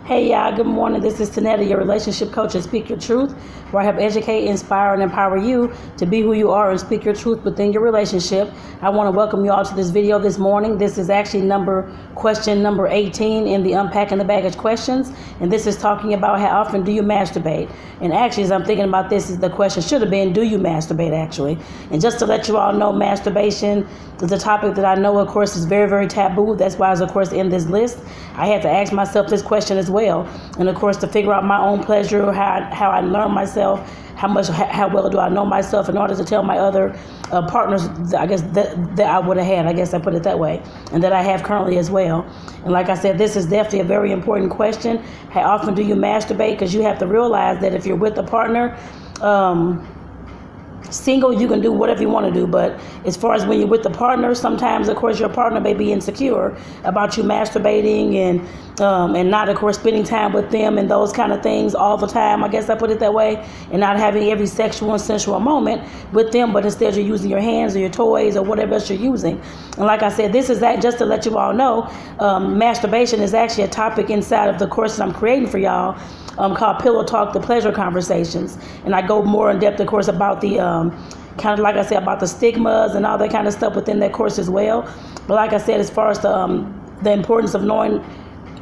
Hey y'all, good morning. This is Tonetta, your relationship coach and Speak Your Truth, where I help educate, inspire, and empower you to be who you are and speak your truth within your relationship. I want to welcome you all to this video this morning. This is actually question number 18 in the Unpacking the Baggage questions, and this is talking about how often do you masturbate. And actually, as I'm thinking about this, the question should have been, do you masturbate actually? And just to let you all know, masturbation is a topic that I know, of course, is very, very taboo. That's why, of course, in this list, I had to ask myself this question as well. And of course, to figure out my own pleasure, how I learn myself, how well do I know myself in order to tell my other partners, I guess, that I would have had, I guess I put it that way, and that I have currently as well. And like I said, this is definitely a very important question. How often do you masturbate? Because you have to realize that if you're with a partner, single, you can do whatever you want to do, but as far as when you're with the partner, sometimes, of course, your partner may be insecure about you masturbating and not, of course, spending time with them and those kind of things all the time, I guess I put it that way, and not having every sexual and sensual moment with them, but instead you're using your hands or your toys or whatever else you're using. And like I said, this is that just to let you all know, masturbation is actually a topic inside of the course that I'm creating for y'all, called Pillow Talk, the Pleasure Conversations. And I go more in depth, of course, about the kind of, like I said, about the stigmas and all that kind of stuff within that course as well. But like I said, as far as the importance of knowing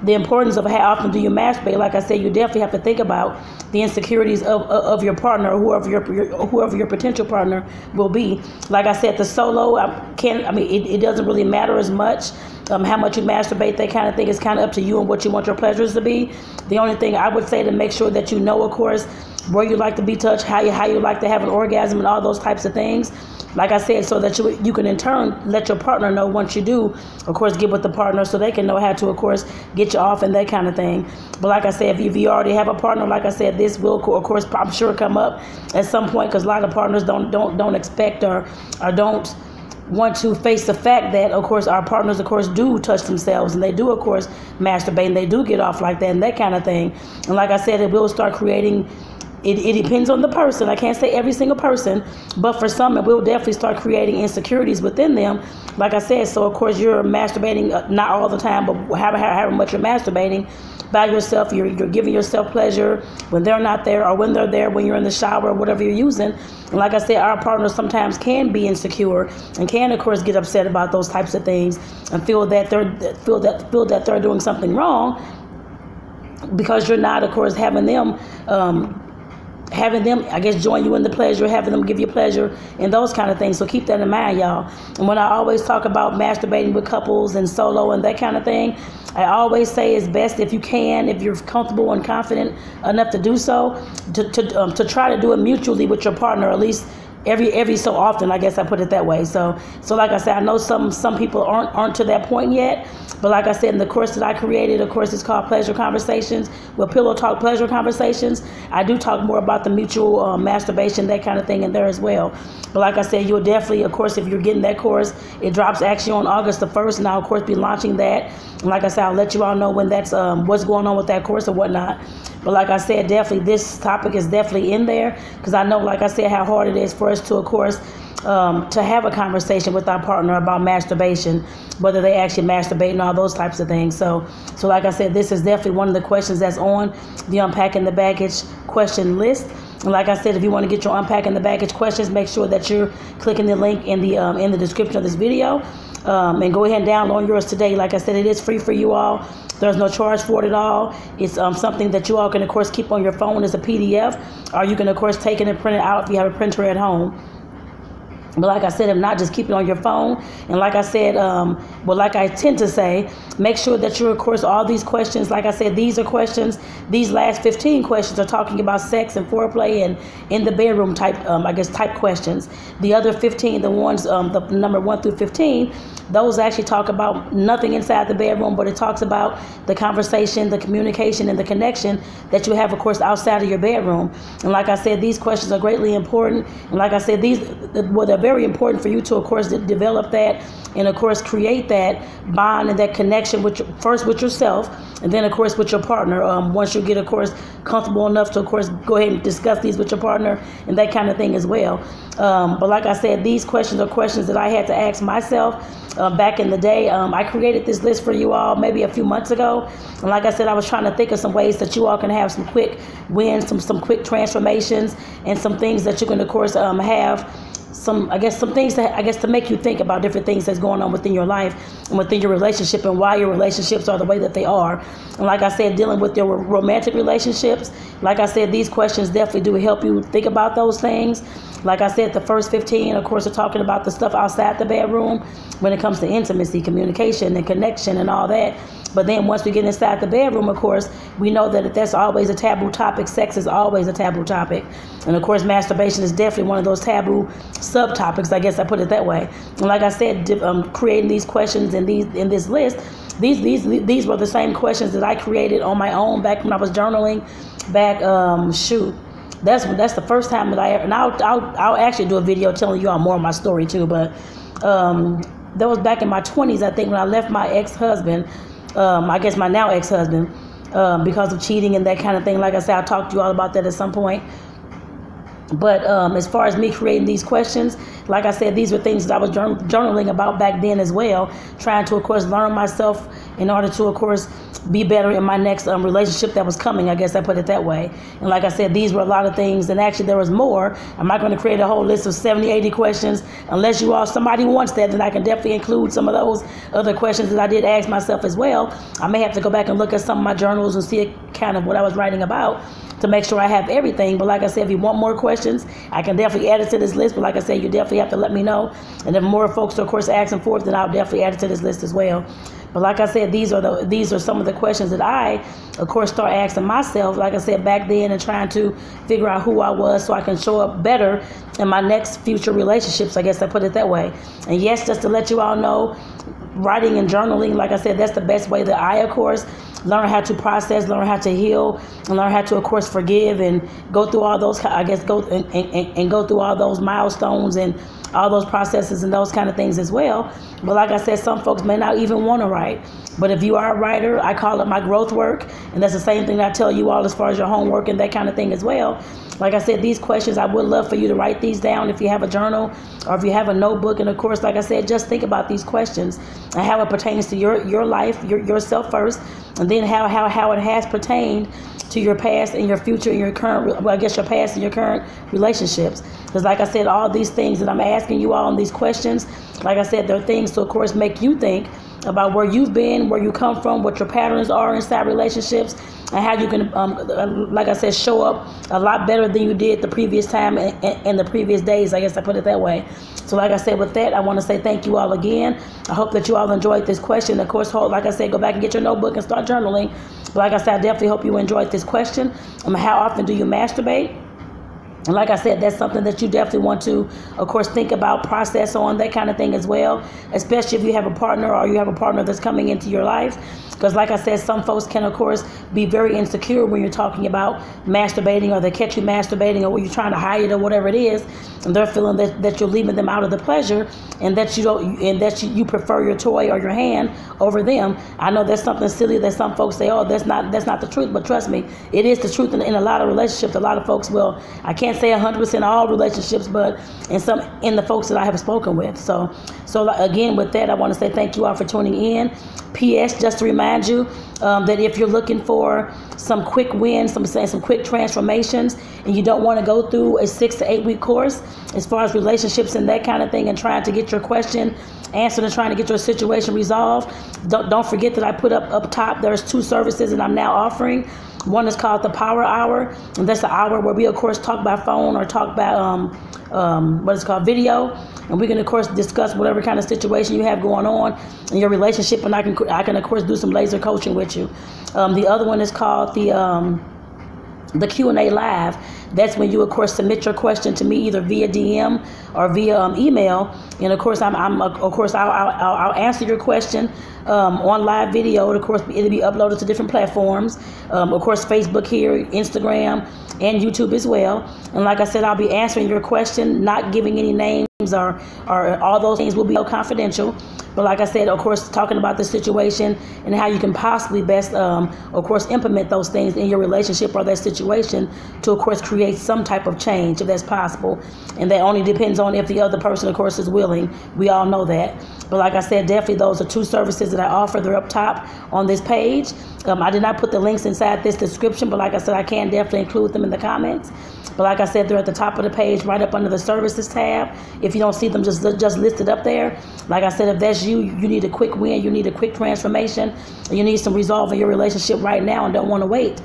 the importance of how often do you masturbate, like I said, you definitely have to think about the insecurities of your partner or whoever your potential partner will be. Like I said, the solo, it doesn't really matter as much. How much you masturbate, that kind of thing is kind of up to you and what you want your pleasures to be. The only thing I would say to make sure that you know, of course, where you like to be touched, how you like to have an orgasm and all those types of things. Like I said, so that you can in turn let your partner know once you do, of course, get with the partner so they can know how to, of course, get you off and that kind of thing. But like I said, if you already have a partner, like I said, this will, of course, I'm sure come up at some point because a lot of partners don't expect or don't want to face the fact that, of course, our partners, of course, do touch themselves and they do, of course, masturbate and they do get off like that and that kind of thing. And like I said, it will start creating, it depends on the person. I can't say every single person, but for some, it will definitely start creating insecurities within them. Like I said, so of course, you're masturbating, not all the time, but however much you're masturbating by yourself, you're giving yourself pleasure when they're not there or when they're there, when you're in the shower or whatever you're using. And like I said, our partners sometimes can be insecure and can, of course, get upset about those types of things and feel that they're doing something wrong because you're not, of course, having them, I guess, join you in the pleasure, having them give you pleasure and those kind of things. So keep that in mind, y'all. And when I always talk about masturbating with couples and solo and that kind of thing, I always say it's best if you can, if you're comfortable and confident enough to do so, to try to do it mutually with your partner, at least every so often, I guess I put it that way. So like I said, I know some people aren't to that point yet, but like I said, in the course that I created, of course, it's called Pleasure Conversations, with Pillow Talk Pleasure Conversations. I do talk more about the mutual masturbation, that kind of thing in there as well. But like I said, you'll definitely, of course, if you're getting that course, it drops actually on August the 1st, and I'll, of course, be launching that. And like I said, I'll let you all know when that's what's going on with that course or whatnot. But like I said, definitely this topic is definitely in there because I know, like I said, how hard it is for us to, of course, to have a conversation with our partner about masturbation, whether they actually masturbate and all those types of things. So like I said, this is definitely one of the questions that's on the Unpacking the Baggage question list. And like I said, if you want to get your Unpacking the Baggage questions, make sure that you're clicking the link in the description of this video. And go ahead and download yours today. Like I said, it is free for you all. There's no charge for it at all. It's something that you all can, of course, keep on your phone as a PDF, or you can, of course, take it and print it out if you have a printer at home. But like I said, if not, just keep it on your phone. And like I said, like I tend to say, make sure that you're, of course, all these questions, like I said, these are questions, these last 15 questions are talking about sex and foreplay and in the bedroom type, type questions. The other 15, the ones, the number 1 through 15, those actually talk about nothing inside the bedroom, but it talks about the conversation, the communication, and the connection that you have, of course, outside of your bedroom. And like I said, these questions are greatly important. And like I said, they're very important for you to, of course, develop that and, of course, create that bond and that connection first with yourself, and then, of course, with your partner. Once you get, of course, comfortable enough to, of course, go ahead and discuss these with your partner and that kind of thing as well. But like I said, these questions are questions that I had to ask myself back in the day. I created this list for you all maybe a few months ago. And like I said, I was trying to think of some ways that you all can have some quick wins, some quick transformations, and some things that you can, of course, have some things that to make you think about different things that's going on within your life and within your relationship, and why your relationships are the way that they are. And like I said, dealing with your romantic relationships, like I said, these questions definitely do help you think about those things. Like I said, the first 15, of course, are talking about the stuff outside the bedroom when it comes to intimacy, communication, and connection and all that. But then once we get inside the bedroom, of course, we know that that's always a taboo topic. Sex is always a taboo topic. And of course, masturbation is definitely one of those taboo subtopics, I guess I put it that way. And like I said, creating these questions in this list, these were the same questions that I created on my own back when I was journaling back, That's the first time that I ever, and I'll actually do a video telling you all more of my story too, but that was back in my 20s, I think, when I left my ex-husband, I guess my now ex-husband, because of cheating and that kind of thing. Like I said, I'll talk to you all about that at some point. But as far as me creating these questions, like I said, these were things that I was journaling about back then as well, trying to, of course, learn myself in order to, of course, be better in my next relationship that was coming. I guess I put it that way. And like I said, these were a lot of things, and actually there was more. I'm not going to create a whole list of 70, 80 questions. Unless somebody wants that, then I can definitely include some of those other questions that I did ask myself as well. I may have to go back and look at some of my journals and see kind of what I was writing about to make sure I have everything. But like I said, if you want more questions, I can definitely add it to this list. But like I said, you definitely have to let me know. And if more folks are, of course, asking for it, then I'll definitely add it to this list as well. But like I said, these are some of the questions that I, of course, start asking myself, like I said, back then, and trying to figure out who I was so I can show up better in my next future relationships. I guess I put it that way. And yes, just to let you all know, writing and journaling, like I said, that's the best way that I, of course, learn how to process, learn how to heal, and learn how to, of course, forgive and go through all those, go through all those milestones and all those processes and those kind of things as well. But like I said, some folks may not even want to write. But if you are a writer, I call it my growth work. And that's the same thing that I tell you all as far as your homework and that kind of thing as well. Like I said, these questions, I would love for you to write these down if you have a journal or if you have a notebook. And of course, like I said, just think about these questions and how it pertains to your life, yourself first, and then how it has pertained to your past and your future and your current, your past and your current relationships. Because like I said, all these things that I'm asking you all in these questions, like I said, they're things to, of course, make you think about where you've been, where you come from, what your patterns are inside relationships, and how you can, like I said, show up a lot better than you did the previous time and the previous days. I guess I put it that way. So like I said, with that, I want to say thank you all again. I hope that you all enjoyed this question. Of course, like I said, go back and get your notebook and start journaling. But like I said, I definitely hope you enjoyed this question. How often do you masturbate? And like I said, that's something that you definitely want to, of course, think about, process on, that kind of thing as well, especially if you have a partner or you have a partner that's coming into your life. Because like I said, some folks can, of course, be very insecure when you're talking about masturbating, or they catch you masturbating, or when you're trying to hide it or whatever it is, and they're feeling that you're leaving them out of the pleasure, and that you prefer your toy or your hand over them. I know that's something silly that some folks say, oh, that's not the truth, but trust me, it is the truth in a lot of relationships. A lot of folks will, I can't say 100% all relationships, but in the folks that I have spoken with. So again, with that, I want to say thank you all for tuning in. P.S. Just to remind you that if you're looking for some quick wins, some quick transformations, and you don't want to go through a 6 to 8 week course as far as relationships and that kind of thing, and trying to get your question answered and trying to get your situation resolved, don't forget that I put up top, there's 2 services that I'm now offering. One is called the Power Hour, and that's the hour where we, of course, talk by phone or talk by what is called video, and we can, of course, discuss whatever kind of situation you have going on in your relationship, and I can, of course, do some laser coaching with you. The other one is called the Q&A Live. That's when you, of course, submit your question to me either via DM or via email, and of course, I'll answer your question on live video. Of course, it'll be uploaded to different platforms. Of course, Facebook here, Instagram, and YouTube as well. And like I said, I'll be answering your question, not giving any names are all those things will be confidential. But like I said, of course, talking about the situation and how you can possibly best, of course, implement those things in your relationship or that situation to, of course, create some type of change if that's possible. And that only depends on if the other person, of course, is willing. We all know that. But like I said, definitely those are 2 services that I offer. They're up top on this page. I did not put the links inside this description, but like I said, I can definitely include them in the comments. But like I said, they're at the top of the page, right up under the services tab. If you don't see them just listed up there. Like I said, if that's you need a quick win, you need a quick transformation, you need some resolve in your relationship right now and don't want to wait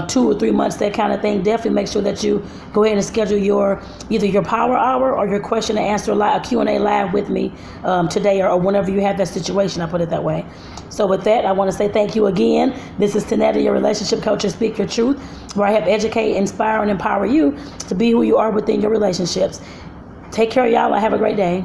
2 or 3 months, that kind of thing, definitely make sure that you go ahead and schedule either your power hour or your question and answer a Q&A live with me today or whenever you have that situation. I put it that way. So with that, I want to say thank you again. This is Tonetta, your relationship coach and Speak Your Truth, where I help educate, inspire, and empower you to be who you are within your relationships. Take care, y'all, and have a great day.